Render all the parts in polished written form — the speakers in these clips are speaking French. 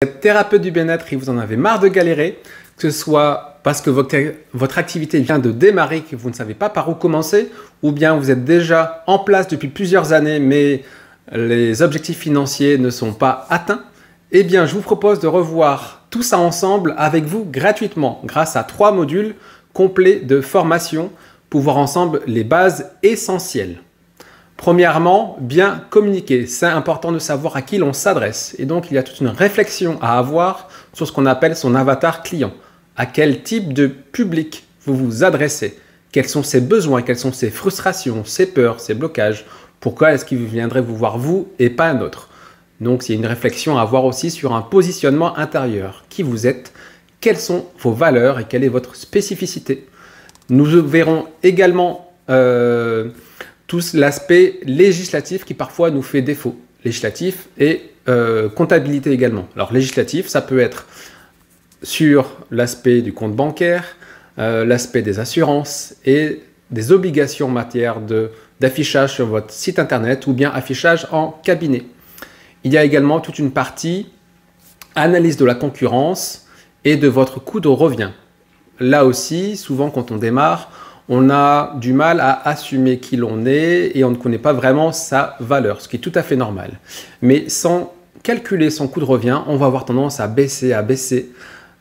Vous êtes thérapeute du bien-être et vous en avez marre de galérer, que ce soit parce que votre activité vient de démarrer, que vous ne savez pas par où commencer, ou bien vous êtes déjà en place depuis plusieurs années, mais les objectifs financiers ne sont pas atteints, eh bien je vous propose de revoir tout ça ensemble avec vous gratuitement, grâce à 3 modules complets de formation pour voir ensemble les bases essentielles. Premièrement, bien communiquer. C'est important de savoir à qui l'on s'adresse. Et donc, il y a toute une réflexion à avoir sur ce qu'on appelle son avatar client. À quel type de public vous vous adressez? Quels sont ses besoins? Quelles sont ses frustrations, ses peurs, ses blocages? Pourquoi est-ce qu'il viendrait vous voir vous et pas un autre? Donc, il y a une réflexion à avoir aussi sur un positionnement intérieur. Qui vous êtes? Quelles sont vos valeurs et quelle est votre spécificité? Nous verrons également tout l'aspect législatif qui parfois nous fait défaut. Législatif et comptabilité également. Alors législatif, ça peut être sur l'aspect du compte bancaire, l'aspect des assurances et des obligations en matière d'affichage sur votre site internet ou bien affichage en cabinet. Il y a également toute une partie analyse de la concurrence et de votre coût de revient. Là aussi, souvent quand on démarre, on a du mal à assumer qui l'on est et on ne connaît pas vraiment sa valeur, ce qui est tout à fait normal. Mais sans calculer son coût de revient, on va avoir tendance à baisser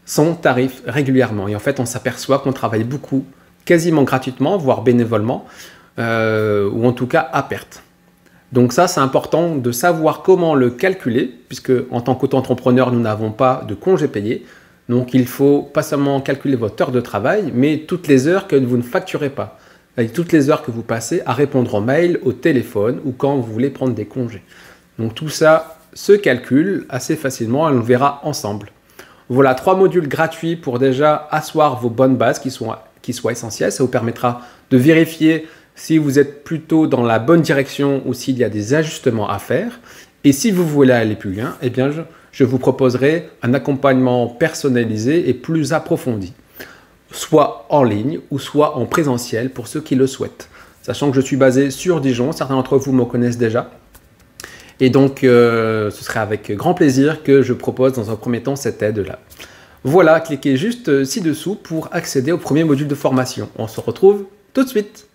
son tarif régulièrement. Et en fait, on s'aperçoit qu'on travaille beaucoup, quasiment gratuitement, voire bénévolement, ou en tout cas à perte. Donc ça, c'est important de savoir comment le calculer, puisque en tant qu'auto-entrepreneur, nous n'avons pas de congés payés. Donc, il faut pas seulement calculer votre heure de travail, mais toutes les heures que vous ne facturez pas. Et toutes les heures que vous passez à répondre aux mails, au téléphone ou quand vous voulez prendre des congés. Donc, tout ça se calcule assez facilement et on le verra ensemble. Voilà 3 modules gratuits pour déjà asseoir vos bonnes bases qui soient essentielles. Ça vous permettra de vérifier si vous êtes plutôt dans la bonne direction ou s'il y a des ajustements à faire. Et si vous voulez aller plus loin, eh bien, je vous proposerai un accompagnement personnalisé et plus approfondi, soit en ligne ou soit en présentiel pour ceux qui le souhaitent. Sachant que je suis basé sur Dijon, certains d'entre vous me connaissent déjà. Et donc, ce serait avec grand plaisir que je propose dans un premier temps cette aide-là. Voilà, cliquez juste ci-dessous pour accéder au premier module de formation. On se retrouve tout de suite.